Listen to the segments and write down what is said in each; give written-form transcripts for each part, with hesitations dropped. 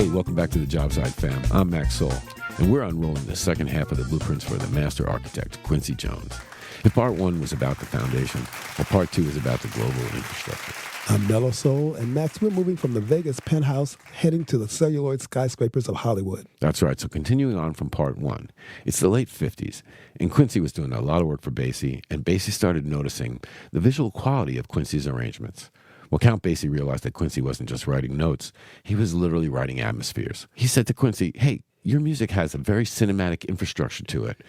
Hey, welcome back to the Job Site Fam. I'm Max Soul, and we're unrolling the second half of the blueprints for the master architect, Quincy Jones. If part one was about the foundation, well, part two is about the global infrastructure. I'm Mello Soul, and Max, we're moving from the Vegas penthouse, heading to the celluloid skyscrapers of Hollywood. That's right. So continuing on from part one, it's the late 50s, and Quincy was doing a lot of work for Basie, and Basie started noticing the visual quality of Quincy's arrangements. Well, Count Basie realized that Quincy wasn't just writing notes, he was literally writing atmospheres. He said to Quincy, hey, your music has a very cinematic infrastructure to it.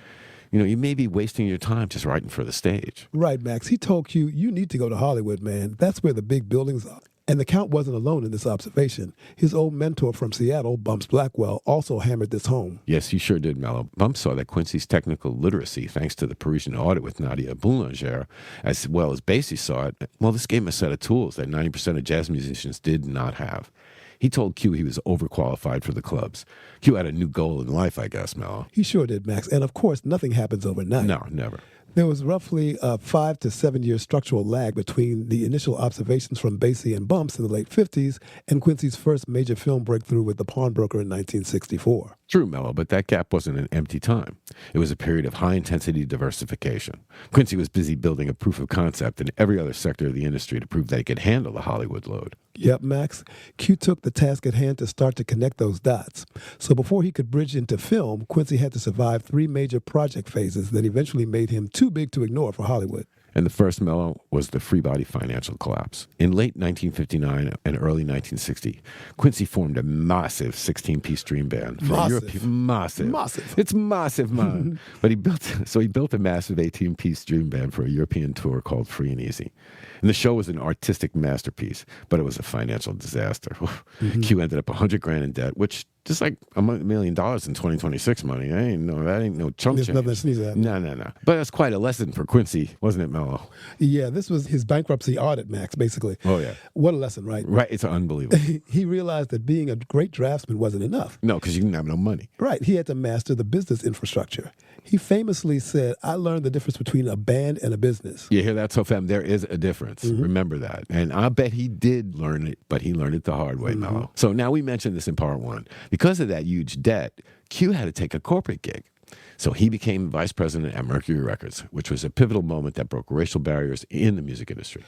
You know, you may be wasting your time just writing for the stage. Right, Max. He told Q, you need to go to Hollywood, man. That's where the big buildings are. And the Count wasn't alone in this observation. His old mentor from Seattle, Bumps Blackwell, also hammered this home. Yes, he sure did, Mello. Bumps saw that Quincy's technical literacy, thanks to the Parisian audit with Nadia Boulanger, as well as Basie saw it, well, this gave him a set of tools that 90% of jazz musicians did not have. He told Q he was overqualified for the clubs. Q had a new goal in life, I guess, Mello. He sure did, Max. And of course, nothing happens overnight. No, never. There was roughly a 5 to 7 year structural lag between the initial observations from Basie and Bumps in the late 50s and Quincy's first major film breakthrough with The Pawnbroker in 1964. True, Mello, but that gap wasn't an empty time. It was a period of high-intensity diversification. Quincy was busy building a proof of concept in every other sector of the industry to prove that he could handle the Hollywood load. Yep, Max. Q took the task at hand to start to connect those dots. So before he could bridge into film, Quincy had to survive 3 major project phases that eventually made him too big to ignore for Hollywood. And the first, Mello, was the free body financial collapse. In late 1959 and early 1960, Quincy formed a massive 16-piece dream band for Massive. Massive. It's massive, man. But he built a massive 18-piece dream band for a European tour called Free and Easy. And the show was an artistic masterpiece, but it was a financial disaster. Q ended up $100,000 in debt, which just like $1 million in 2026 money. That ain't no chump change. There's nothing to sneeze at. No. But that's quite a lesson for Quincy, wasn't it, Mello? Yeah, this was his bankruptcy audit, Max, basically. Oh, yeah. What a lesson, right? Right, it's unbelievable. He realized that being a great draftsman wasn't enough. No, because you didn't have no money. Right, he had to master the business infrastructure. He famously said, I learned the difference between a band and a business. You hear that, so fam? There is a difference. Remember that. And I bet he did learn it, but he learned it the hard way, Mello. So now we mentioned this in part one. Because of that huge debt, Q had to take a corporate gig. So he became vice president at Mercury Records, which was a pivotal moment that broke racial barriers in the music industry.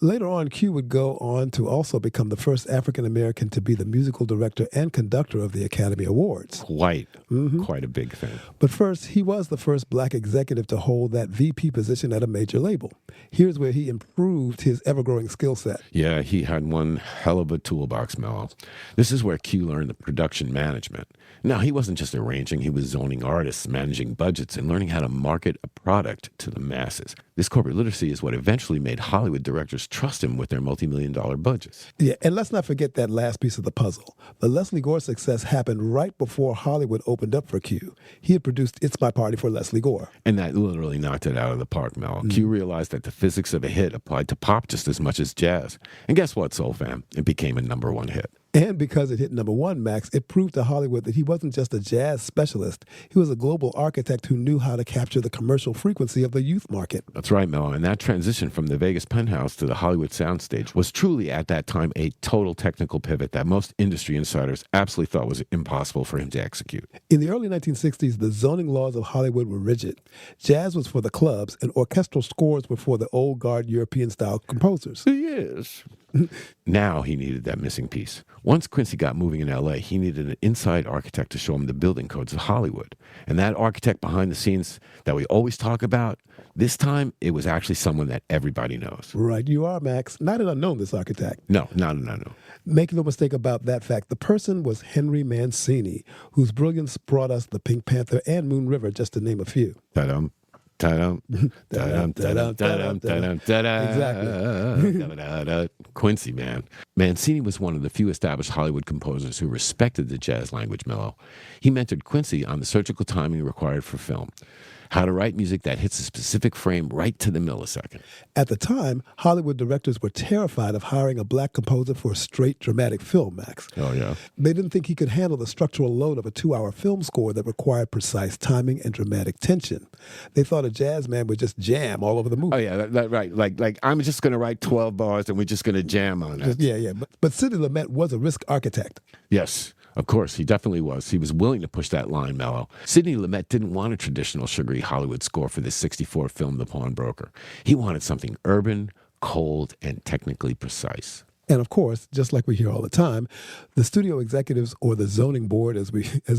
Later on, Q would go on to also become the first African-American to be the musical director and conductor of the Academy Awards. Quite a big thing. But first, he was the first black executive to hold that VP position at a major label. Here's where he improved his ever-growing skill set. Yeah, he had one hell of a toolbox, Mello. This is where Q learned the production management. Now, he wasn't just arranging, he was zoning artists, managing budgets, and learning how to market a product to the masses. This corporate literacy is what eventually made Hollywood directors trust him with their multi-million-dollar budgets. Yeah, and let's not forget that last piece of the puzzle. The Leslie Gore success happened right before Hollywood opened up for Q. He had produced It's My Party for Leslie Gore. And that literally knocked it out of the park, Mel. Q realized that the physics of a hit applied to pop just as much as jazz. And guess what, Soul Fam? It became a #1 hit. And because it hit #1, Max, it proved to Hollywood that he wasn't just a jazz specialist. He was a global architect who knew how to capture the commercial frequency of the youth market. That's right, Mel. And that transition from the Vegas penthouse to the Hollywood soundstage was truly, at that time, a total technical pivot that most industry insiders absolutely thought was impossible for him to execute. In the early 1960s, the zoning laws of Hollywood were rigid. Jazz was for the clubs, and orchestral scores were for the old guard European-style composers. Yes. Now he needed that missing piece. Once Quincy got moving in L.A., he needed an inside architect to show him the building codes of Hollywood. And that architect behind the scenes that we always talk about, this time it was actually someone that everybody knows. Right, you are, Max. Not an unknown, this architect. No. Make no mistake about that fact. The person was Henry Mancini, whose brilliance brought us the Pink Panther and Moon River, just to name a few. Ta-dum. Exactly. Quincy, man. Mancini was one of the few established Hollywood composers who respected the jazz language, Mello. He mentored Quincy on the surgical timing required for film. How to write music that hits a specific frame right to the millisecond. At the time, Hollywood directors were terrified of hiring a black composer for a straight dramatic film, Max. Oh, yeah. They didn't think he could handle the structural load of a 2-hour film score that required precise timing and dramatic tension. They thought a jazz man would just jam all over the movie. Oh, yeah, right. Like I'm just going to write 12 bars and we're just going to jam on it. Yeah. But Sidney Lumet was a risk architect. Yes. Of course, he definitely was. He was willing to push that line, Mello. Sidney Lumet didn't want a traditional sugary Hollywood score for this 64 film, The Pawnbroker. He wanted something urban, cold, and technically precise. And of course, just like we hear all the time, the studio executives, or the zoning board, as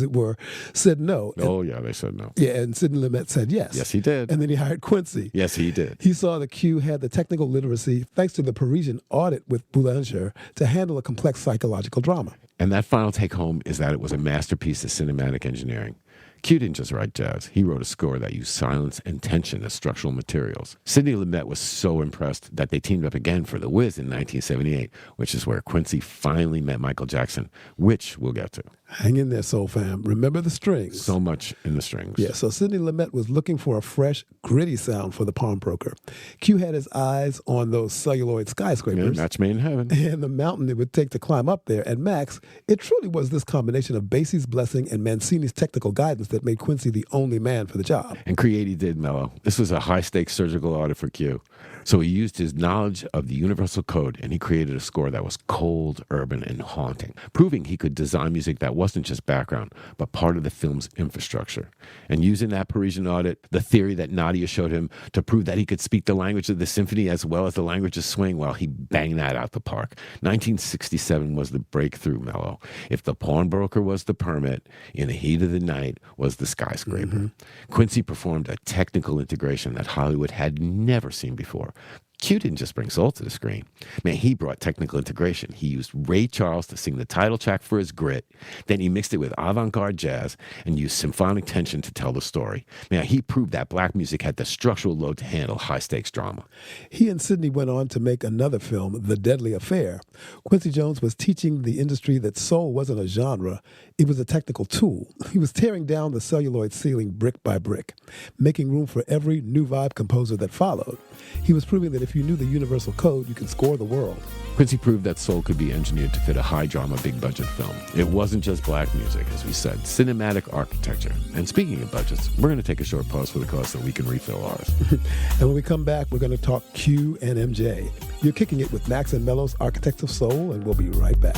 it were, said no. Oh, yeah, they said no. Yeah, and Sidney Lumet said yes. Yes, he did. And then he hired Quincy. Yes, he did. He saw that Q had the technical literacy, thanks to the Parisian audit with Boulanger, to handle a complex psychological drama. And that final take home is that it was a masterpiece of cinematic engineering. Q didn't just write jazz. He wrote a score that used silence and tension as structural materials. Sidney Lumet was so impressed that they teamed up again for The Wiz in 1978, which is where Quincy finally met Michael Jackson, which we'll get to. Hang in there, soul fam. Remember the strings. So much in the strings. Yeah, so Sidney Lumet was looking for a fresh, gritty sound for The Pawnbroker. Q had his eyes on those celluloid skyscrapers. Yeah, match made in heaven. And the mountain it would take to climb up there. And Max, it truly was this combination of Basie's blessing and Mancini's technical guidance that made Quincy the only man for the job. And create he did, Mello. This was a high-stakes surgical audit for Q. So he used his knowledge of the universal code, and he created a score that was cold, urban, and haunting, proving he could design music that wasn't just background, but part of the film's infrastructure. And using that Parisian audit, the theory that Nadia showed him to prove that he could speak the language of the symphony as well as the language of swing, well, he banged that out the park. 1967 was the breakthrough, Mello. If The Pawnbroker was the permit, In the Heat of the Night was the skyscraper. Mm-hmm. Quincy performed a technical integration that Hollywood had never seen before. Q didn't just bring soul to the screen. Man, he brought technical integration. He used Ray Charles to sing the title track for his Grit. Then he mixed it with avant-garde jazz and used symphonic tension to tell the story. Man, he proved that black music had the structural load to handle high-stakes drama. He and Sidney went on to make another film, The Deadly Affair. Quincy Jones was teaching the industry that soul wasn't a genre. It was a technical tool. He was tearing down the celluloid ceiling brick by brick, making room for every new vibe composer that followed. He was proving that if you knew the universal code, you could score the world. Quincy proved that soul could be engineered to fit a high-drama, big-budget film. It wasn't just black music, as we said, cinematic architecture. And speaking of budgets, we're going to take a short pause for the cause so we can refill ours. And when we come back, we're going to talk Q and MJ. You're kicking it with Max and Mello's Architects of Soul, and we'll be right back.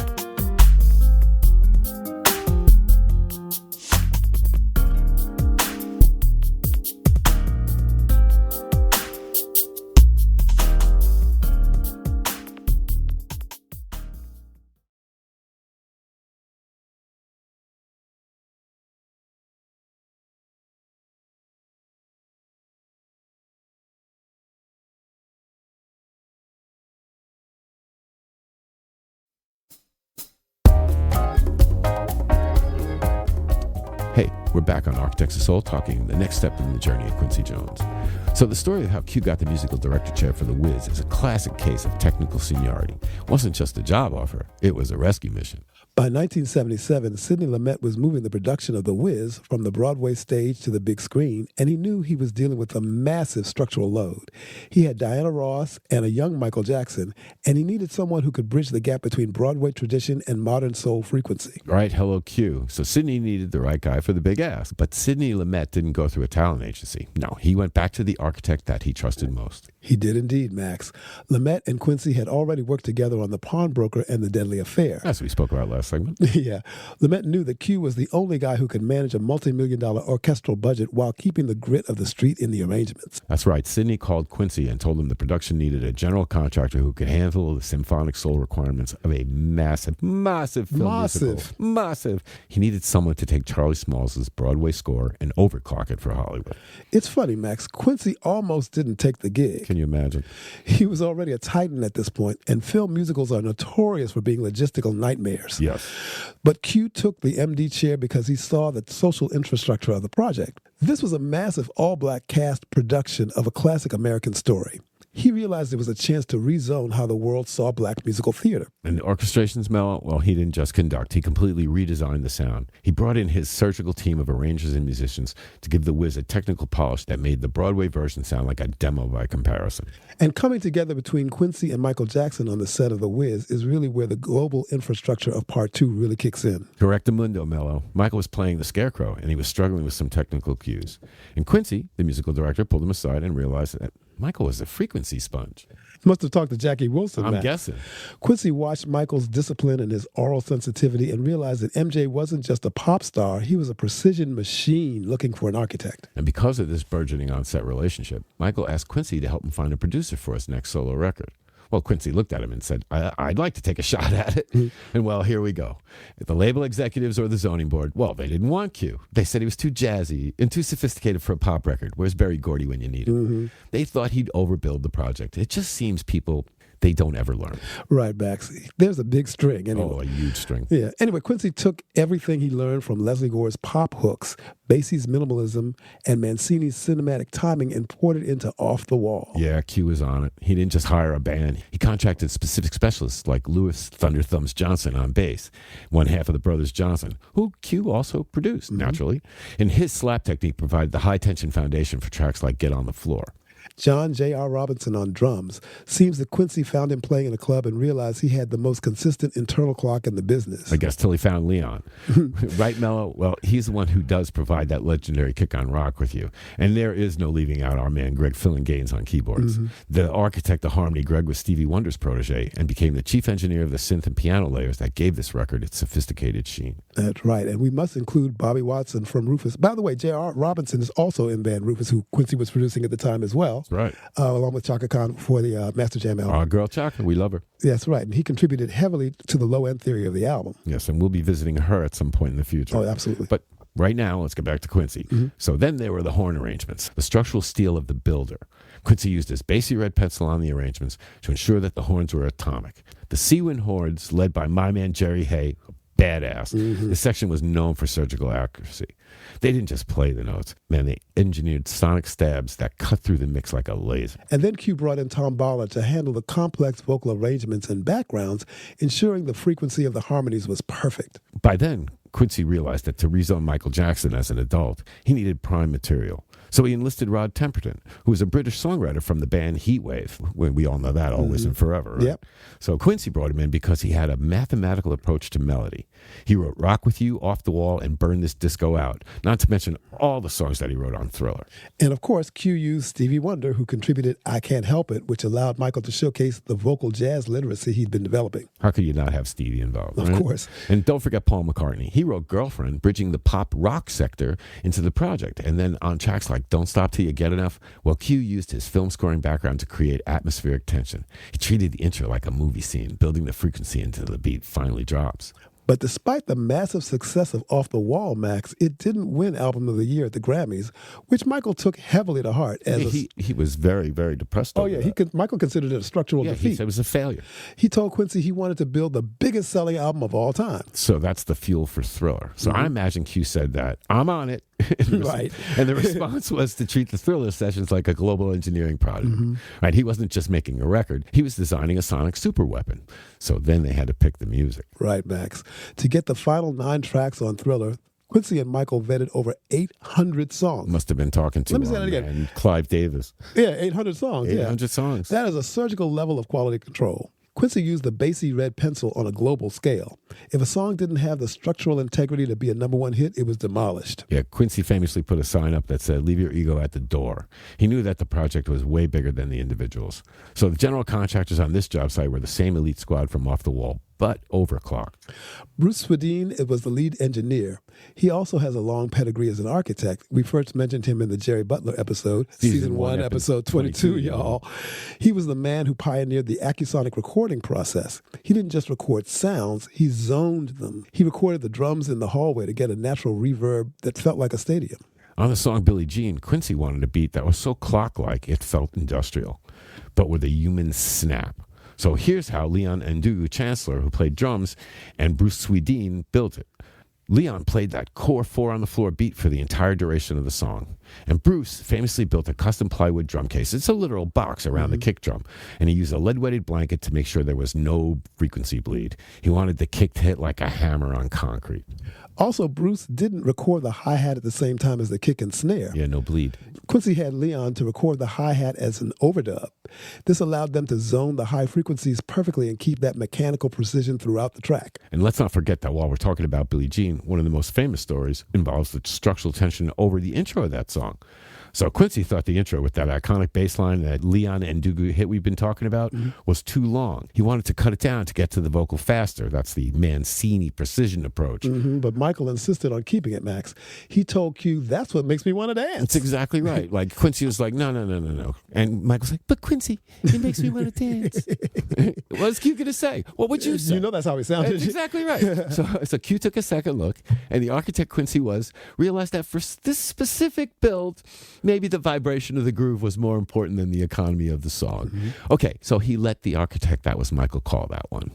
Hey, we're back on Architects of Soul talking the next step in the journey of Quincy Jones. So the story of how Q got the musical director chair for The Wiz is a classic case of technical seniority. It wasn't just a job offer, it was a rescue mission. By 1977, Sidney Lumet was moving the production of The Wiz from the Broadway stage to the big screen, and he knew he was dealing with a massive structural load. He had Diana Ross and a young Michael Jackson, and he needed someone who could bridge the gap between Broadway tradition and modern soul frequency. Right, hello Q. So Sidney needed the right guy for the big ask. But Sidney Lumet didn't go through a talent agency. No, he went back to the architect that he trusted most. He did indeed, Max. Lumet and Quincy had already worked together on The Pawnbroker and The Deadly Affair. As we spoke about last segment. Yeah. Lumet knew that Q was the only guy who could manage a multi-million-dollar orchestral budget while keeping the grit of the street in the arrangements. That's right. Sidney called Quincy and told him the production needed a general contractor who could handle the symphonic soul requirements of a massive film musical. Massive. He needed someone to take Charlie Smalls' Broadway score and overclock it for Hollywood. It's funny, Max. Quincy almost didn't take the gig. Can you imagine? He was already a titan at this point, and film musicals are notorious for being logistical nightmares. Yes. But Q took the MD chair because he saw the social infrastructure of the project. This was a massive all-black cast production of a classic American story. He realized there was a chance to rezone how the world saw black musical theater. And the orchestration's Mello, well, he didn't just conduct. He completely redesigned the sound. He brought in his surgical team of arrangers and musicians to give The Wiz a technical polish that made the Broadway version sound like a demo by comparison. And coming together between Quincy and Michael Jackson on the set of The Wiz is really where the global infrastructure of Part 2 really kicks in. Correctamundo, Mello. Michael was playing the Scarecrow, and he was struggling with some technical cues. And Quincy, the musical director, pulled him aside and realized that Michael was a frequency sponge. Must have talked to Jackie Wilson. I'm guessing. Quincy watched Michael's discipline and his oral sensitivity and realized that MJ wasn't just a pop star, he was a precision machine looking for an architect. And because of this burgeoning on-set relationship, Michael asked Quincy to help him find a producer for his next solo record. Well, Quincy looked at him and said, I'd like to take a shot at it. And well, here we go. The label executives or the zoning board, well, they didn't want Q. They said he was too jazzy and too sophisticated for a pop record. Where's Berry Gordy when you need him? They thought he'd overbuild the project. It just seems people, they don't ever learn. Right, Max. There's a big string. Anyway. Oh, a huge string. Yeah. Anyway, Quincy took everything he learned from Leslie Gore's pop hooks, Basie's minimalism, and Mancini's cinematic timing and poured it into Off the Wall. Yeah, Q was on it. He didn't just hire a band. He contracted specific specialists like Louis Thunder Thumbs Johnson on bass, one half of the Brothers Johnson, who Q also produced, naturally. And his slap technique provided the high-tension foundation for tracks like Get on the Floor. John J.R. Robinson on drums. Seems that Quincy found him playing in a club and realized he had the most consistent internal clock in the business. I guess till he found Leon. Right, Mello? Well, he's the one who does provide that legendary kick on rock with you. And there is no leaving out our man Greg Fillinganes on keyboards. The architect of harmony, Greg was Stevie Wonder's protege and became the chief engineer of the synth and piano layers that gave this record its sophisticated sheen. That's right. And we must include Bobby Watson from Rufus. By the way, J.R. Robinson is also in band Rufus, who Quincy was producing at the time as well. That's right. Along with Chaka Khan for the Master Jam album. Our girl Chaka, we love her. That's right. And he contributed heavily to the low-end theory of the album. Yes, and we'll be visiting her at some point in the future. Oh, absolutely. But right now, let's get back to Quincy. So then there were the horn arrangements, the structural steel of the builder. Quincy used his Basie red pencil on the arrangements to ensure that the horns were atomic. The Seawind horns, led by my man Jerry Hay, badass. This section was known for surgical accuracy. They didn't just play the notes. Man, they engineered sonic stabs that cut through the mix like a laser. And then Q brought in Tom Balla to handle the complex vocal arrangements and backgrounds, ensuring the frequency of the harmonies was perfect. By then, Quincy realized that to rezone Michael Jackson as an adult, he needed prime material. So he enlisted Rod Temperton, who was a British songwriter from the band Heatwave. We all know that, Always and Forever, right? Yep. So Quincy brought him in because he had a mathematical approach to melody. He wrote Rock With You, Off the Wall, and Burn This Disco Out, not to mention all the songs that he wrote on Thriller. And of course, Q used Stevie Wonder, who contributed I Can't Help It, which allowed Michael to showcase the vocal jazz literacy he'd been developing. How could you not have Stevie involved? Of right? course. And don't forget Paul McCartney. He wrote Girlfriend, bridging the pop rock sector into the project. And then on tracks like Don't Stop Till You Get Enough, well, Q used his film scoring background to create atmospheric tension. He treated the intro like a movie scene, building the frequency until the beat finally drops. But despite the massive success of Off the Wall, Max, it didn't win Album of the Year at the Grammys, which Michael took heavily to heart. He was very, very depressed over that. Michael considered it a structural defeat. He said it was a failure. He told Quincy he wanted to build the biggest selling album of all time. So that's the fuel for Thriller. So I imagine Q said that, I'm on it. Right. And the response was to treat the Thriller sessions like a global engineering project. Right? He wasn't just making a record. He was designing a sonic superweapon. So then they had to pick the music. Right, Max. To get the final 9 tracks on Thriller, Quincy and Michael vetted over 800 songs. Must have been talking to Let me say that again. Clive Davis. Yeah, 800 songs. 800 songs. That is a surgical level of quality control. Quincy used the Basie red pencil on a global scale. If a song didn't have the structural integrity to be a #1 hit, it was demolished. Yeah, Quincy famously put a sign up that said, "Leave your ego at the door." He knew that the project was way bigger than the individuals. So the general contractors on this job site were the same elite squad from Off the Wall, but overclocked. Bruce Swedien was the lead engineer. He also has a long pedigree as an architect. We first mentioned him in the Jerry Butler episode, Season 1, Episode 22, y'all. He was the man who pioneered the Acusonic recording process. He didn't just record sounds, he zoned them. He recorded the drums in the hallway to get a natural reverb that felt like a stadium. On the song Billie Jean, Quincy wanted a beat that was so clock-like it felt industrial, but with a human snap. So here's how Leon Ndugu Chancellor, who played drums, and Bruce Swedien built it. Leon played that core 4-on-the-floor beat for the entire duration of the song. And Bruce famously built a custom plywood drum case. It's a literal box around the kick drum. And he used a lead-weighted blanket to make sure there was no frequency bleed. He wanted the kick to hit like a hammer on concrete. Also, Bruce didn't record the hi-hat at the same time as the kick and snare. Yeah, no bleed. Quincy had Leon to record the hi-hat as an overdub. This allowed them to zone the high frequencies perfectly and keep that mechanical precision throughout the track. And let's not forget that while we're talking about Billie Jean, one of the most famous stories involves the structural tension over the intro of that song. So Quincy thought the intro with that iconic bass line, that Leon and Dugu hit we've been talking about, was too long. He wanted to cut it down to get to the vocal faster. That's the Mancini precision approach. But Michael insisted on keeping it, Max. He told Q, that's what makes me want to dance. That's exactly right. Like Quincy was like, no. And Michael's like, but Quincy, it makes me want to dance. What's Q going to say? What would you say? You know that's how he sounded. That's exactly right. So Q took a second look, and the architect Quincy realized that for this specific build, maybe the vibration of the groove was more important than the economy of the song. Okay, so he let the architect, that was Michael, call that one.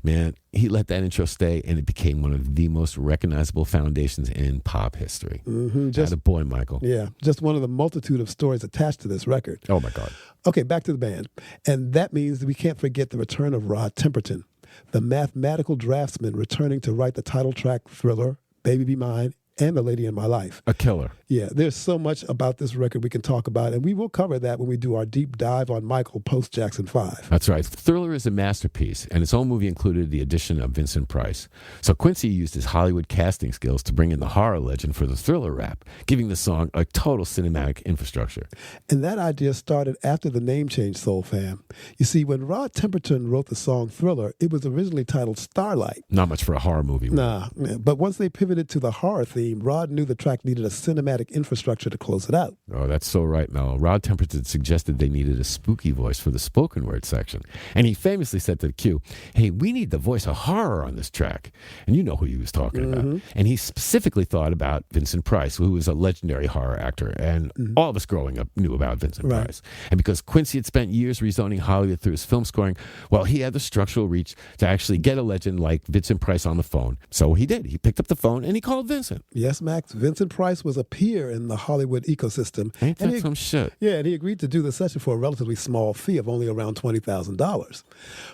Man, he let that intro stay, and it became one of the most recognizable foundations in pop history. Just a boy, Michael. Yeah, just one of the multitude of stories attached to this record. Oh, my God. Okay, back to the band. And that means that we can't forget the return of Rod Temperton, the mathematical draftsman returning to write the title track Thriller, Baby Be Mine, and The Lady in My Life. A killer. Yeah, there's so much about this record we can talk about, and we will cover that when we do our deep dive on Michael post-Jackson 5. That's right. Thriller is a masterpiece, and its own movie included the addition of Vincent Price. So Quincy used his Hollywood casting skills to bring in the horror legend for the Thriller rap, giving the song a total cinematic infrastructure. And that idea started after the name change, Soul Fam. You see, when Rod Temperton wrote the song Thriller, it was originally titled Starlight. Not much for a horror movie. Nah, but once they pivoted to the horror theme, Rod knew the track needed a cinematic infrastructure to close it out. Oh, that's so right, Mello. Rod Temperton suggested they needed a spooky voice for the spoken word section. And he famously said to the Q, hey, we need the voice of horror on this track. And you know who he was talking about. And he specifically thought about Vincent Price, who was a legendary horror actor. And all of us growing up knew about Vincent Price. And because Quincy had spent years rezoning Hollywood through his film scoring, well, he had the structural reach to actually get a legend like Vincent Price on the phone. So he did. He picked up the phone and he called Vincent. Yes, Max. Vincent Price was a peer in the Hollywood ecosystem. Ain't that some shit? Yeah, and he agreed to do the session for a relatively small fee of only around $20,000.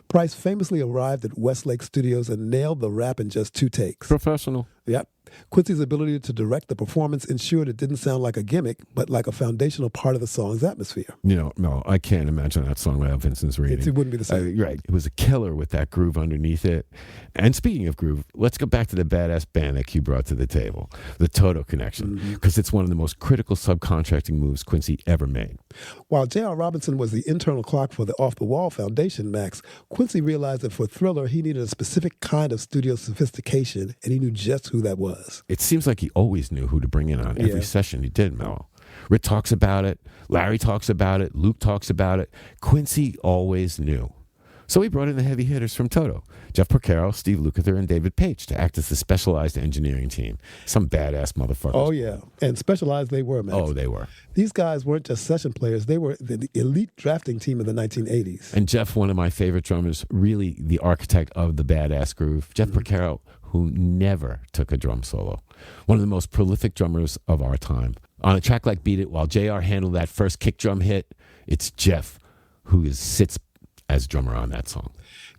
Price famously arrived at Westlake Studios and nailed the rap in just 2 takes. Professional. Yep. Quincy's ability to direct the performance ensured it didn't sound like a gimmick, but like a foundational part of the song's atmosphere. You know, no, I can't imagine that song without Vincent's reading. It wouldn't be the same. Right. It was a killer with that groove underneath it. And speaking of groove, let's go back to the badass band that Q brought to the table, the Toto connection, because it's one of the most critical subcontracting moves Quincy ever made. While J.R. Robinson was the internal clock for the Off the Wall Foundation, Max, Quincy realized that for Thriller, he needed a specific kind of studio sophistication, and he knew just who that was. It seems like he always knew who to bring in on every session he did, Mello. Rick talks about it, Larry talks about it, Luke talks about it. Quincy always knew. So he brought in the heavy hitters from Toto, Jeff Porcaro, Steve Lukather, and David Page to act as the specialized engineering team. Some badass motherfuckers. Oh, yeah. And specialized they were, Max. Oh, they were. These guys weren't just session players. They were the elite drafting team of the 1980s. And Jeff, one of my favorite drummers, really the architect of the badass groove. Jeff Porcaro, who never took a drum solo. One of the most prolific drummers of our time. On a track like Beat It, while JR handled that first kick drum hit, it's Jeff who sits as drummer on that song.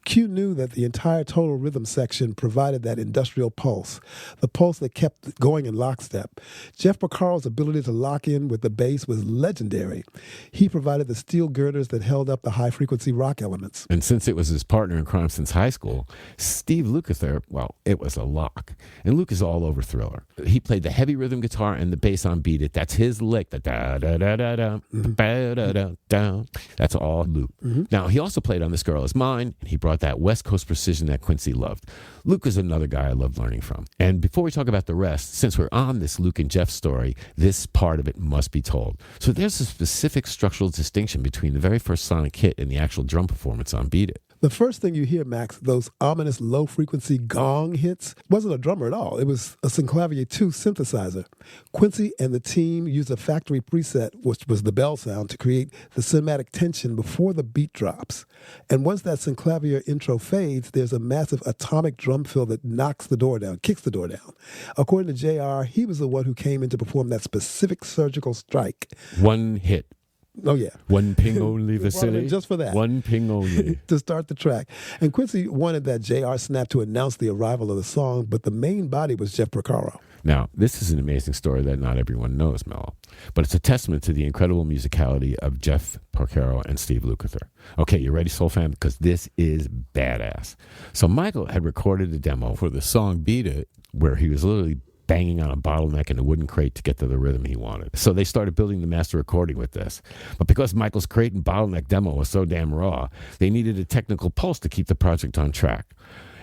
Q knew that the entire total rhythm section provided that industrial pulse, the pulse that kept going in lockstep. Jeff Porcaro's ability to lock in with the bass was legendary. He provided the steel girders that held up the high-frequency rock elements. And since it was his partner in crime since high school, Steve Lukather, well, it was a lock. And Luke is all over Thriller. He played the heavy rhythm guitar and the bass on Beat It. That's his lick. The da-da-da-da-da, ba-da-da-da. That's all Luke. Now, he also played on This Girl Is Mine, and he brought that West Coast precision that Quincy loved. Luke is another guy I loved learning from. And before we talk about the rest, since we're on this Luke and Jeff story, this part of it must be told. So there's a specific structural distinction between the very first sonic hit and the actual drum performance on Beat It. The first thing you hear, Max, those ominous low-frequency gong hits, wasn't a drummer at all. It was a Synclavier 2 synthesizer. Quincy and the team used a factory preset, which was the bell sound, to create the cinematic tension before the beat drops. And once that Synclavier intro fades, there's a massive atomic drum fill that knocks the door down, kicks the door down. According to JR, he was the one who came in to perform that specific surgical strike. One hit. Oh, yeah. One ping only, Vasily. Just for that. One ping only. To start the track. And Quincy wanted that JR snap to announce the arrival of the song, but the main body was Jeff Porcaro. Now, this is an amazing story that not everyone knows, Mello, but it's a testament to the incredible musicality of Jeff Porcaro and Steve Lukather. Okay, you ready, Soul Fam? Because this is badass. So Michael had recorded a demo for the song Beat It, where he was literally banging on a bottleneck in a wooden crate to get to the rhythm he wanted. So they started building the master recording with this. But because Michael's crate and bottleneck demo was so damn raw, they needed a technical pulse to keep the project on track.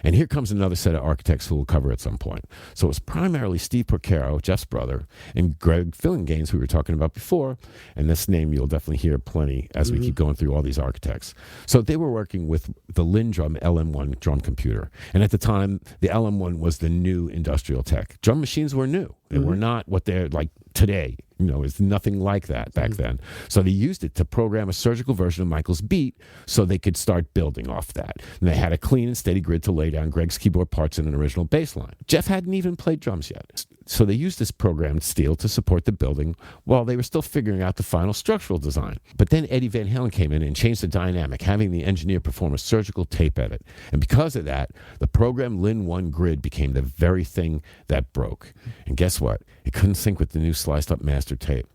And here comes another set of architects who we'll cover at some point. So it was primarily Steve Porcaro, Jeff's brother, and Greg Fillinganes, who we were talking about before. And this name you'll definitely hear plenty as we keep going through all these architects. So they were working with the Lindrum LM1 drum computer. And at the time, the LM1 was the new industrial tech. Drum machines were new. They were not what they're like today. It's nothing like that back then. So they used it to program a surgical version of Michael's beat so they could start building off that. And they had a clean and steady grid to lay down Greg's keyboard parts in an original bass line. Jeff hadn't even played drums yet. So they used this programmed steel to support the building while they were still figuring out the final structural design. But then Eddie Van Halen came in and changed the dynamic, having the engineer perform a surgical tape edit. And because of that, the programmed Lin 1 grid became the very thing that broke. And guess what? It couldn't sync with the new sliced up master tape.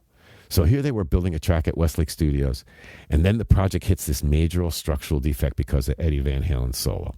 So here they were building a track at Westlake Studios, and then the project hits this major structural defect because of Eddie Van Halen's solo.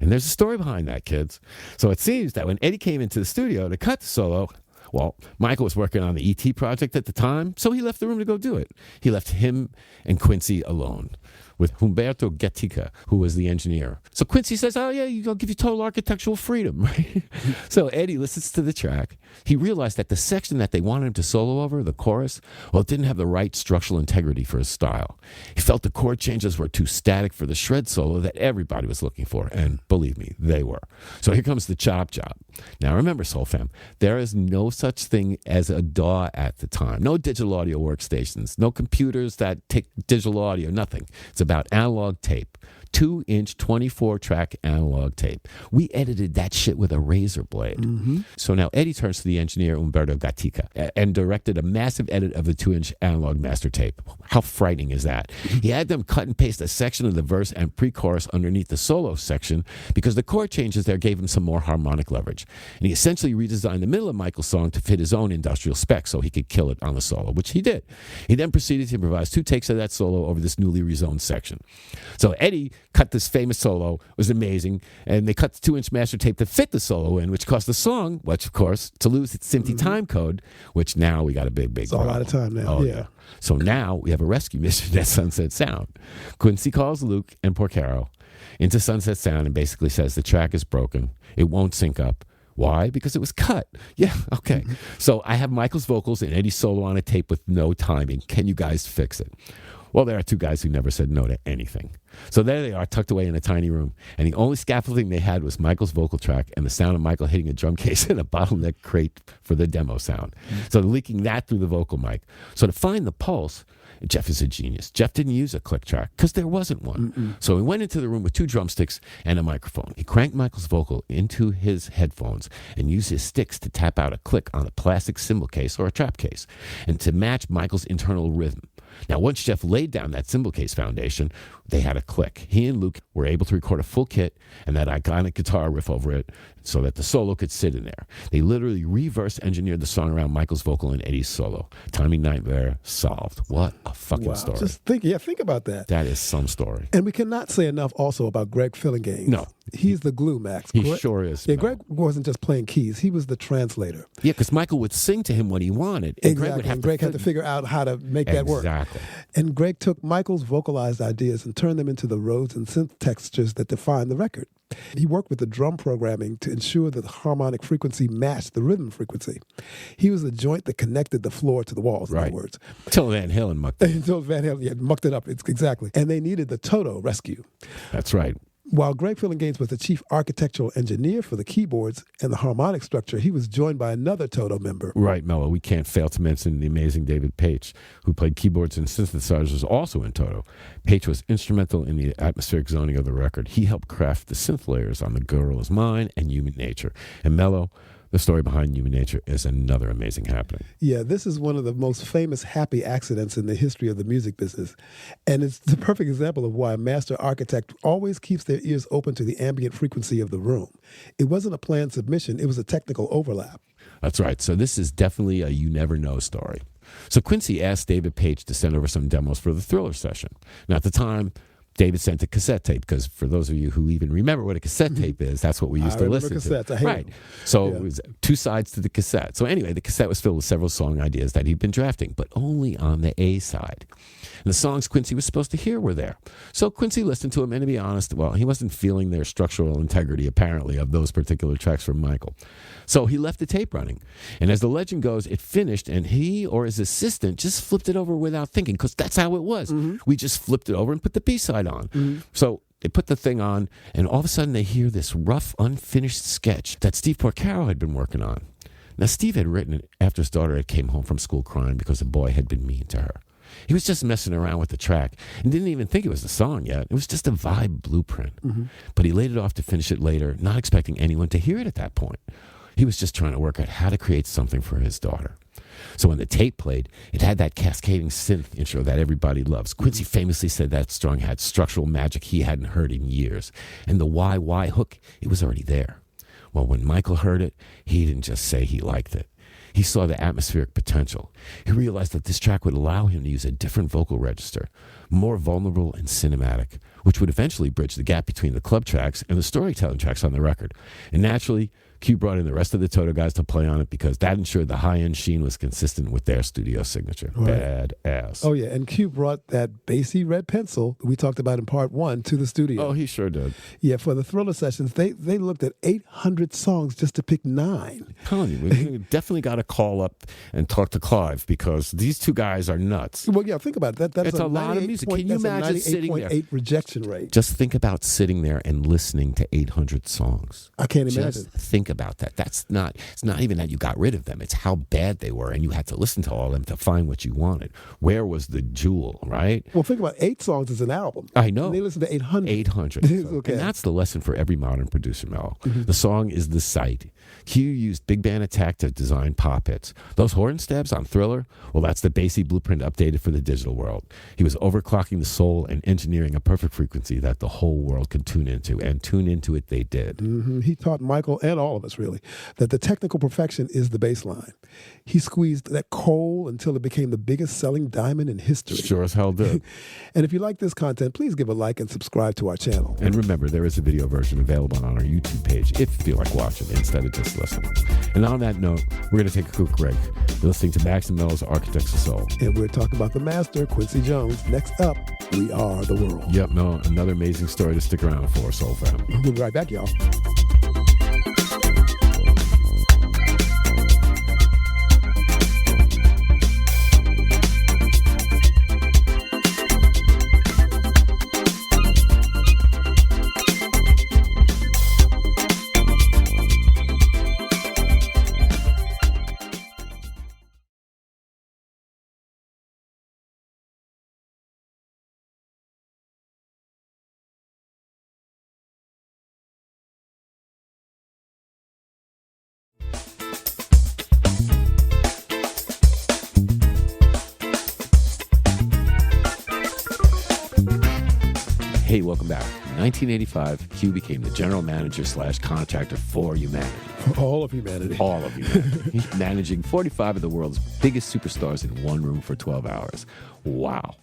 And there's a story behind that, kids. So it seems that when Eddie came into the studio to cut the solo, well, Michael was working on the E.T. project at the time, so he left the room to go do it. He left him and Quincy alone with Humberto Gatica, who was the engineer. So Quincy says, oh, yeah, I'll give you total architectural freedom, right? So Eddie listens to the track. He realized that the section that they wanted him to solo over, the chorus, well, it didn't have the right structural integrity for his style. He felt the chord changes were too static for the shred solo that everybody was looking for, and believe me, they were. So here comes the chop job. Now remember, Soul Fam, there is no such thing as a DAW at the time. No digital audio workstations, no computers that take digital audio, nothing. It's about analog tape. 2-inch 24-track analog tape. We edited that shit with a razor blade. So now Eddie turns to the engineer Umberto Gatica and directed a massive edit of the 2-inch analog master tape. How frightening is that? He had them cut and paste a section of the verse and pre-chorus underneath the solo section because the chord changes there gave him some more harmonic leverage. And he essentially redesigned the middle of Michael's song to fit his own industrial specs so he could kill it on the solo, which he did. He then proceeded to improvise 2 takes of that solo over this newly rezoned section. So Eddie cut this famous solo. It was amazing. And they cut the 2-inch master tape to fit the solo in, which caused the song, which of course, to lose its SMPTE time code, which now we got a big problem. It's all out of time now. Oh, yeah. So now we have a rescue mission at Sunset Sound. Quincy calls Luke and Porcaro into Sunset Sound and basically says the track is broken. It won't sync up. Why? Because it was cut. Yeah, okay. So I have Michael's vocals and Eddie's solo on a tape with no timing. Can you guys fix it? Well, there are 2 guys who never said no to anything. So there they are, tucked away in a tiny room. And the only scaffolding they had was Michael's vocal track and the sound of Michael hitting a drum case in a bottleneck crate for the demo sound. So they're leaking that through the vocal mic. So to find the pulse, Jeff is a genius. Jeff didn't use a click track because there wasn't one. So he went into the room with 2 drumsticks and a microphone. He cranked Michael's vocal into his headphones and used his sticks to tap out a click on a plastic cymbal case or a trap case and to match Michael's internal rhythm. Now, once Jeff laid down that cymbal case foundation, they had a click. He and Luke were able to record a full kit and that iconic guitar riff over it so that the solo could sit in there. They literally reverse engineered the song around Michael's vocal and Eddie's solo. Timing nightmare solved. What a fucking story. Just think about that. That is some story. And we cannot say enough also about Greg Fillinganes. No. He's the glue, Max. He sure is. Yeah, Greg wasn't just playing keys. He was the translator. Yeah, because Michael would sing to him what he wanted. And Exactly. Greg had to figure out how to make that work. Exactly. And Greg took Michael's vocalized ideas and turned them into the Rhodes and synth textures that define the record. He worked with the drum programming to ensure that the harmonic frequency matched the rhythm frequency. He was the joint that connected the floor to the walls, in other words. Until Van Halen mucked it up. Until Van Halen mucked it up, exactly. And they needed the Toto rescue. That's right. While Greg Fillinganes was the chief architectural engineer for the keyboards and the harmonic structure, he was joined by another Toto member. Right, Mello. We can't fail to mention the amazing David Paich, who played keyboards and synthesizers also in Toto. Paich was instrumental in the atmospheric zoning of the record. He helped craft the synth layers on The Girl Is Mine and Human Nature. And Mello, the story behind Human Nature is another amazing happening. Yeah, this is one of the most famous happy accidents in the history of the music business. And it's the perfect example of why a master architect always keeps their ears open to the ambient frequency of the room. It wasn't a planned submission, it was a technical overlap. That's right. So this is definitely a you never know story. So Quincy asked David Paich to send over some demos for the Thriller session. Now at the time, David sent a cassette tape, because for those of you who even remember what a cassette tape is, that's what we used to listen cassettes. to. I hate Right. them. So it was two sides to the cassette. So anyway, the cassette was filled with several song ideas that he'd been drafting, but only on the A side. And the songs Quincy was supposed to hear were there. So Quincy listened to them, and to be honest, well, he wasn't feeling their structural integrity, apparently, of those particular tracks from Michael. So he left the tape running. And as the legend goes, it finished, and he or his assistant just flipped it over without thinking, because that's how it was. We just flipped it over and put the B-side on. So they put the thing on, and all of a sudden they hear this rough, unfinished sketch that Steve Porcaro had been working on. Now, Steve had written it after his daughter had came home from school crying because a boy had been mean to her. He was just messing around with the track and didn't even think it was a song yet. It was just a vibe blueprint. But he laid it off to finish it later, not expecting anyone to hear it at that point. He was just trying to work out how to create something for his daughter. So when the tape played, it had that cascading synth intro that everybody loves. Quincy famously said that song had structural magic he hadn't heard in years. And the why hook, it was already there. Well, when Michael heard it, he didn't just say he liked it. He saw the atmospheric potential. He realized that this track would allow him to use a different vocal register, more vulnerable and cinematic, which would eventually bridge the gap between the club tracks and the storytelling tracks on the record. And naturally, Q brought in the rest of the Toto guys to play on it, because that ensured the high-end sheen was consistent with their studio signature. Right. Badass. Oh, yeah. And Q brought that bassy red pencil we talked about in part 1 to the studio. Oh, he sure did. Yeah, for the Thriller sessions, they looked at 800 songs just to pick 9. I'm telling you, we definitely got to call up and talk to Clive, because these two guys are nuts. Well, yeah, think about it. That's It's a lot of music. Can you imagine sitting there? 98.8 rejection rate. Just think about sitting there and listening to 800 songs. I can't imagine. Just think about that. It's not even that you got rid of them. It's how bad they were, and you had to listen to all of them to find what you wanted. Where was the jewel, right? Well, think about 8 songs as an album. I know. And they listen to 800. 800. Okay. And that's the lesson for every modern producer, Mello. The song is the site. Q used big band attack to design pop hits. Those horn stabs on Thriller, well, that's the bassy blueprint updated for the digital world. He was overclocking the soul and engineering a perfect frequency that the whole world could tune into, and tune into it they did. He taught Michael, and all of us really, that the technical perfection is the bass line. He squeezed that coal until it became the biggest selling diamond in history. Sure as hell did. And if you like this content, please give a like and subscribe to our channel. And remember, there is a video version available on our YouTube page if you feel like watching instead of just listening. And on that note, we're going to take a quick break. You're listening to Max and Mello's Architects of Soul. And we're talking about the master, Quincy Jones. Next up, We Are the World. Yep, Mello, another amazing story to stick around for, Soul Fam. We'll be right back, y'all. Hey, welcome back. In 1985, Q became the general manager / contractor for humanity. All of humanity. All of humanity. Managing 45 of the world's biggest superstars in one room for 12 hours. Wow.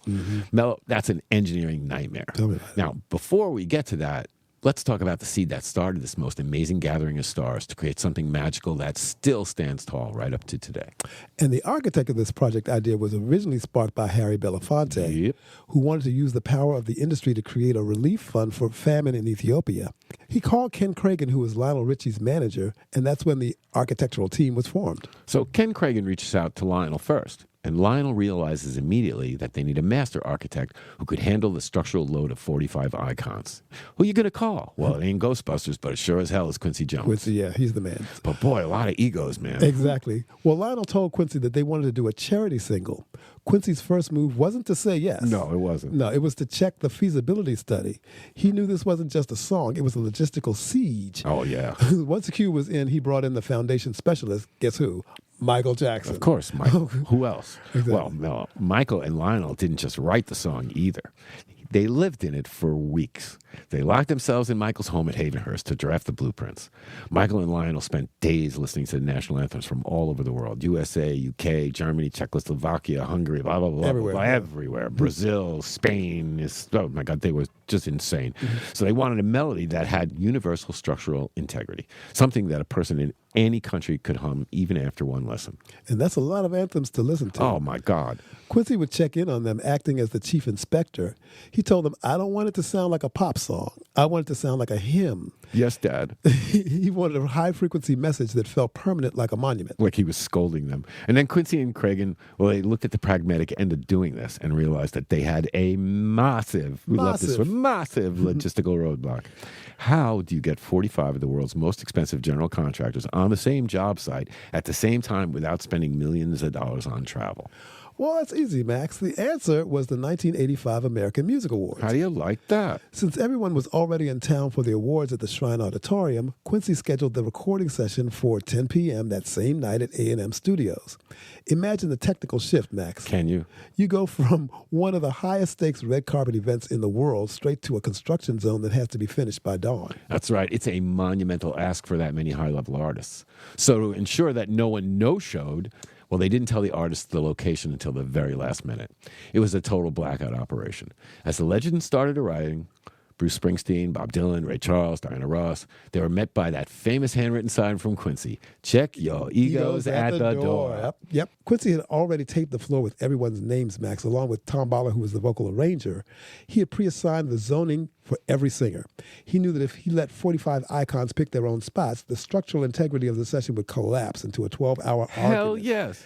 Mello, that's an engineering nightmare. Tell me about it. Now, before we get to that, let's talk about the seed that started this most amazing gathering of stars to create something magical that still stands tall right up to today. And the architect of this project idea was originally sparked by Harry Belafonte, who wanted to use the power of the industry to create a relief fund for famine in Ethiopia. He called Ken Cragen, who was Lionel Richie's manager, and that's when the architectural team was formed. So Ken Cragen reaches out to Lionel first. And Lionel realizes immediately that they need a master architect who could handle the structural load of 45 icons. Who are you going to call? Well, it ain't Ghostbusters, but it sure as hell is Quincy Jones. Quincy, yeah, he's the man. But boy, a lot of egos, man. Exactly. Well, Lionel told Quincy that they wanted to do a charity single. Quincy's first move wasn't to say yes. No, it wasn't. No, it was to check the feasibility study. He knew this wasn't just a song, it was a logistical siege. Oh, yeah. Once the Q was in, he brought in the foundation specialist. Guess who? Michael Jackson. Of course, Michael. Who else? Exactly. Well, no, Michael and Lionel didn't just write the song either. They lived in it for weeks. They locked themselves in Michael's home at Havenhurst to draft the blueprints. Michael and Lionel spent days listening to the national anthems from all over the world. USA, UK, Germany, Czechoslovakia, Hungary, blah, blah, blah. Everywhere. Blah, everywhere. Brazil, Spain. Oh, my God, they were just insane. So they wanted a melody that had universal structural integrity, something that a person in any country could hum even after one lesson. And that's a lot of anthems to listen to. Oh, my God. Quincy would check in on them acting as the chief inspector. He told them, I don't want it to sound like a pop song. I want it to sound like a hymn. Yes, Dad. He wanted a high-frequency message that felt permanent like a monument. Like he was scolding them. And then Quincy and Cragen, well, they looked at the pragmatic end of doing this and realized that they had a massive logistical roadblock. How do you get 45 of the world's most expensive general contractors on the same job site at the same time without spending millions of dollars on travel? Well, that's easy, Max. The answer was the 1985 American Music Awards. How do you like that? Since everyone was already in town for the awards at the Shrine Auditorium, Quincy scheduled the recording session for 10 p.m. that same night at A&M Studios. Imagine the technical shift, Max. Can you? You go from one of the highest stakes red carpet events in the world straight to a construction zone that has to be finished by dawn. That's right. It's a monumental ask for that many high-level artists. So to ensure that no one no-showed, well, they didn't tell the artists the location until the very last minute. It was a total blackout operation. As the legends started arriving, Bruce Springsteen, Bob Dylan, Ray Charles, Diana Ross, they were met by that famous handwritten sign from Quincy, check your egos at the door. Yep. Quincy had already taped the floor with everyone's names, Max, along with Tom Baller, who was the vocal arranger. He had pre-assigned the zoning for every singer. He knew that if he let 45 icons pick their own spots, the structural integrity of the session would collapse into a 12-hour argument. Hell yes.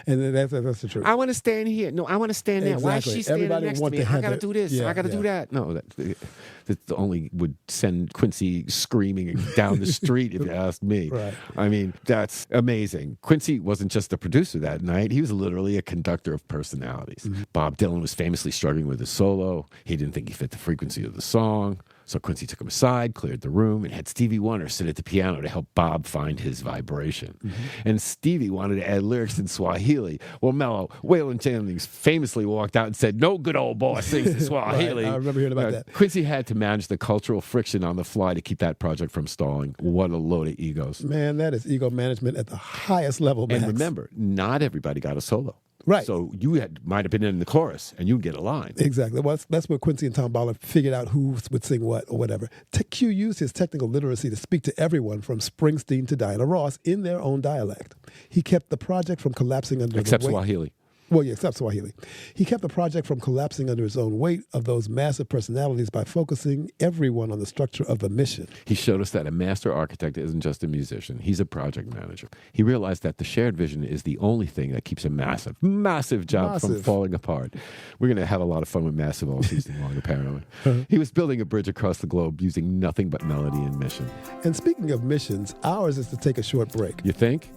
And that's the truth. I want to stand here. No, I want to stand there. Why is she standing next to me? I got to do this. I got to do that. No, that only would send Quincy screaming down the street, if you ask me. Right. I mean, that's amazing. Quincy wasn't just the producer that night. He was literally a conductor of personalities. Bob Dylan was famously struggling with his solo. He didn't think he fit the frequency of the song. So Quincy took him aside, cleared the room, and had Stevie Wonder sit at the piano to help Bob find his vibration. And Stevie wanted to add lyrics in Swahili. Well, Mello, Waylon Jennings famously walked out and said, no good old boy sings in Swahili. Right, I remember hearing about that. Quincy had to manage the cultural friction on the fly to keep that project from stalling. What a load of egos. Man, that is ego management at the highest level, Max. And remember, not everybody got a solo. Right. So you might have been in the chorus and you get a line. Exactly. Well, that's where Quincy and Tom Baller figured out who would sing what or whatever. Q used his technical literacy to speak to everyone from Springsteen to Diana Ross in their own dialect. He kept the project from collapsing under Except the weight. Swahili. Well, yeah, except Swahili. He kept the project from collapsing under his own weight of those massive personalities by focusing everyone on the structure of the mission. He showed us that a master architect isn't just a musician. He's a project manager. He realized that the shared vision is the only thing that keeps a massive job from falling apart. We're going to have a lot of fun with Massive all season long, apparently. He was building a bridge across the globe using nothing but melody and mission. And speaking of missions, ours is to take a short break. You think?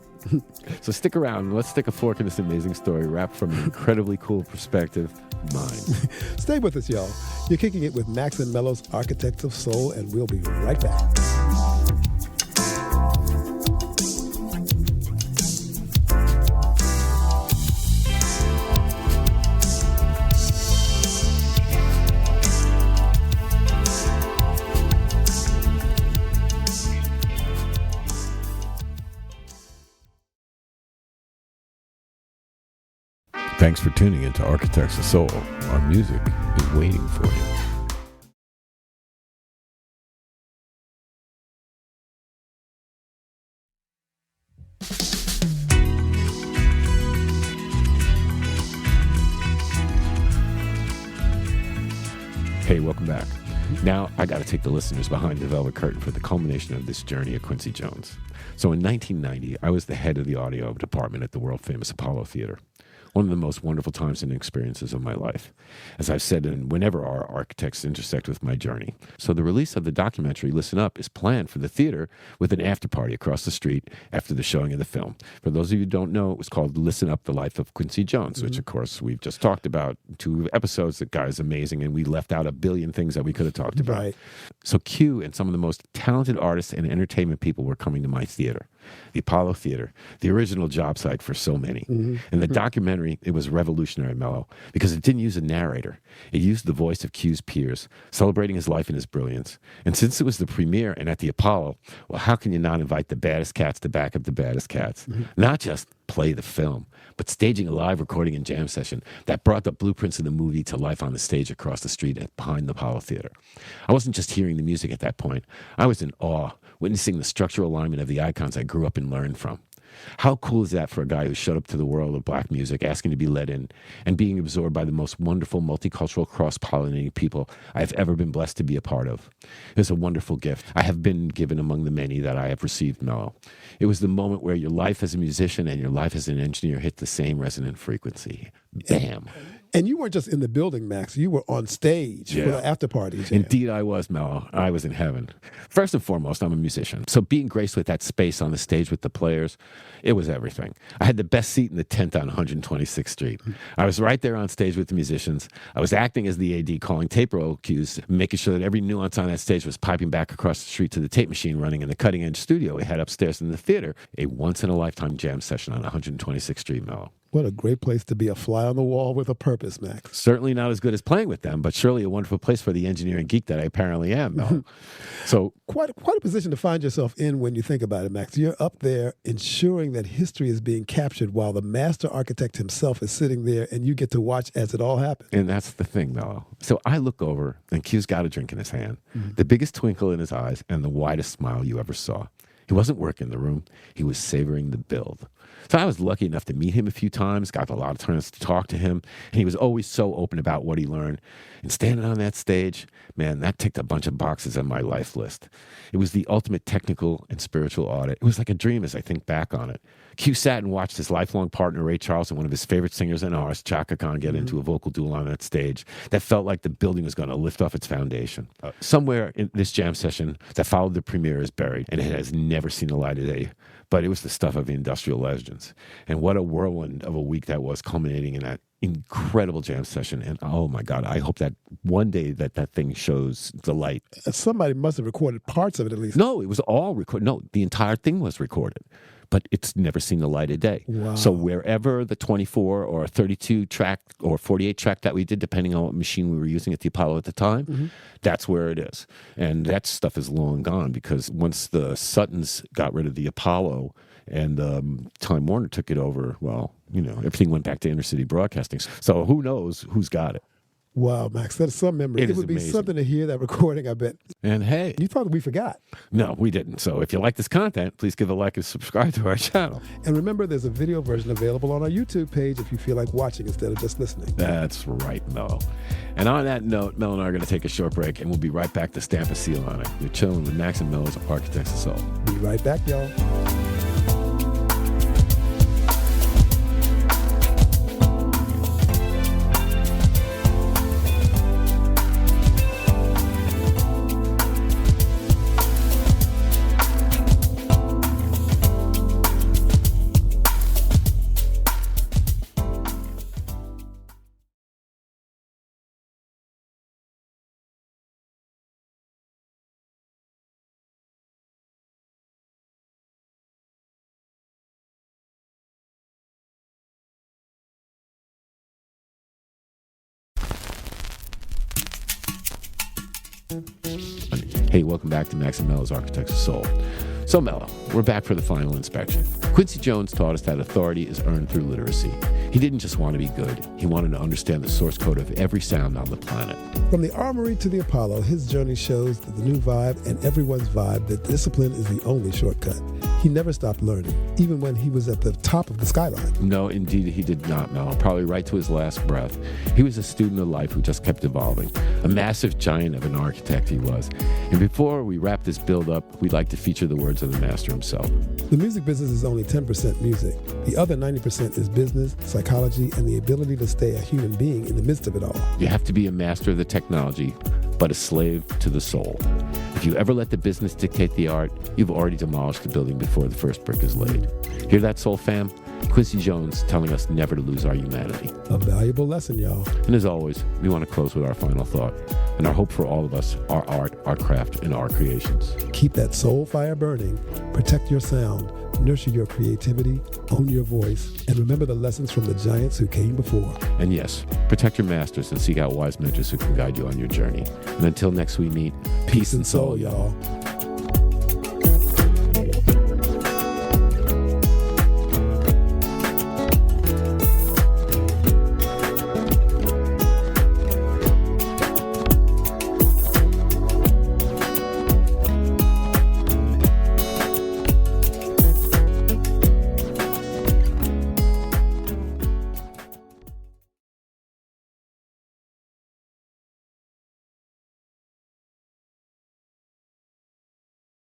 So stick around and let's stick a fork in this amazing story wrapped from an incredibly cool perspective, mine. Stay with us, y'all. You're kicking it with Max and Mello's Architects of Soul, and we'll be right back. Thanks for tuning into Architects of Soul. Our music is waiting for you. Hey, welcome back. Now, I got to take the listeners behind the velvet curtain for the culmination of this journey of Quincy Jones. So in 1990, I was the head of the audio department at the world-famous Apollo Theater. One of the most wonderful times and experiences of my life. As I've said, and whenever our architects intersect with my journey. So the release of the documentary, Listen Up, is planned for the theater with an after party across the street after the showing of the film. For those of you who don't know, it was called Listen Up, The Life of Quincy Jones, which, of course, we've just talked about 2 episodes. That guy's amazing, and we left out a billion things that we could have talked about. Right. So Q and some of the most talented artists and entertainment people were coming to my theater. the Apollo Theater, the original job site for so many. In the documentary, it was revolutionary, Mello, because it didn't use a narrator. It used the voice of Q's peers, celebrating his life and his brilliance. And since it was the premiere and at the Apollo, well, how can you not invite the baddest cats to back up the baddest cats? Not just play the film, but staging a live recording and jam session that brought the blueprints of the movie to life on the stage across the street behind the Apollo Theater. I wasn't just hearing the music at that point. I was in awe, witnessing the structural alignment of the icons I grew up and learned from. How cool is that for a guy who showed up to the world of black music, asking to be let in, and being absorbed by the most wonderful, multicultural, cross-pollinating people I have ever been blessed to be a part of? It was a wonderful gift I have been given among the many that I have received, Mello. It was the moment where your life as a musician and your life as an engineer hit the same resonant frequency. Bam. And you weren't just in the building, Max. You were on stage for the after party. Indeed, I was, Mello. I was in heaven. First and foremost, I'm a musician. So being graced with that space on the stage with the players, it was everything. I had the best seat in the tent on 126th Street. I was right there on stage with the musicians. I was acting as the AD, calling tape roll cues, making sure that every nuance on that stage was piping back across the street to the tape machine running in the cutting-edge studio we had upstairs in the theater. A once-in-a-lifetime jam session on 126th Street, Mello. What a great place to be, a fly on the wall with a purpose, Max. Certainly not as good as playing with them, but surely a wonderful place for the engineering geek that I apparently am, Mel. So quite a position to find yourself in when you think about it, Max. You're up there ensuring that history is being captured while the master architect himself is sitting there, and you get to watch as it all happens. And that's the thing, Mello. So I look over, and Q's got a drink in his hand, the biggest twinkle in his eyes, and the widest smile you ever saw. He wasn't working the room. He was savoring the build. So I was lucky enough to meet him a few times, got a lot of times to talk to him, and he was always so open about what he learned. And standing on that stage, man, that ticked a bunch of boxes on my life list. It was the ultimate technical and spiritual audit. It was like a dream as I think back on it. Q sat and watched his lifelong partner, Ray Charles, and one of his favorite singers and artists, Chaka Khan, get into a vocal duel on that stage that felt like the building was going to lift off its foundation. Somewhere in this jam session that followed the premiere is buried, and it has never seen the light of day. But it was the stuff of the industrial legends. And what a whirlwind of a week that was, culminating in that incredible jam session. And oh my God, I hope that one day that thing shows the light. Somebody must have recorded parts of it at least. No, it was all recorded. No, the entire thing was recorded. But it's never seen the light of day. Wow. So wherever the 24 or 32 track or 48 track that we did, depending on what machine we were using at the Apollo at the time, that's where it is. And that stuff is long gone, because once the Suttons got rid of the Apollo and Time Warner took it over, well, you know, everything went back to inner city broadcasting. So who knows who's got it. Wow, Max, that's some memory. It would be amazing. Something to hear that recording, I bet. And hey, you thought we forgot. No, we didn't. So if you like this content, please give a like and subscribe to our channel. And remember, there's a video version available on our YouTube page if you feel like watching instead of just listening. That's right, Mello. And on that note, Mello and I are going to take a short break, and we'll be right back to stamp a seal on it. You're chilling with Max and Mello's Architects of Soul. Be right back, y'all. Hey, welcome back to Max and Mello's Architects of Soul. So, Mello, we're back for the final inspection. Quincy Jones taught us that authority is earned through literacy. He didn't just want to be good. He wanted to understand the source code of every sound on the planet. From the Armory to the Apollo, his journey shows that the new vibe and everyone's vibe that discipline is the only shortcut. He never stopped learning, even when he was at the top of the Skyline. No, indeed, he did not, Mello. Probably right to his last breath. He was a student of life who just kept evolving. A massive giant of an architect he was. And before we wrap this build up, we'd like to feature the words of the master himself. The music business is only 10% music. The other 90% is business, psychology, and the ability to stay a human being in the midst of it all. You have to be a master of the technology, but a slave to the soul. If you ever let the business dictate the art, you've already demolished the building before the first brick is laid. Hear that, soul fam? Quincy Jones telling us never to lose our humanity. A valuable lesson, y'all. And as always, we want to close with our final thought and our hope for all of us, our art, our craft, and our creations. Keep that soul fire burning. Protect your sound. nurture your creativity, own your voice, and remember the lessons from the giants who came before. And yes, protect your masters and seek out wise mentors who can guide you on your journey. And until next we meet, peace and soul, y'all.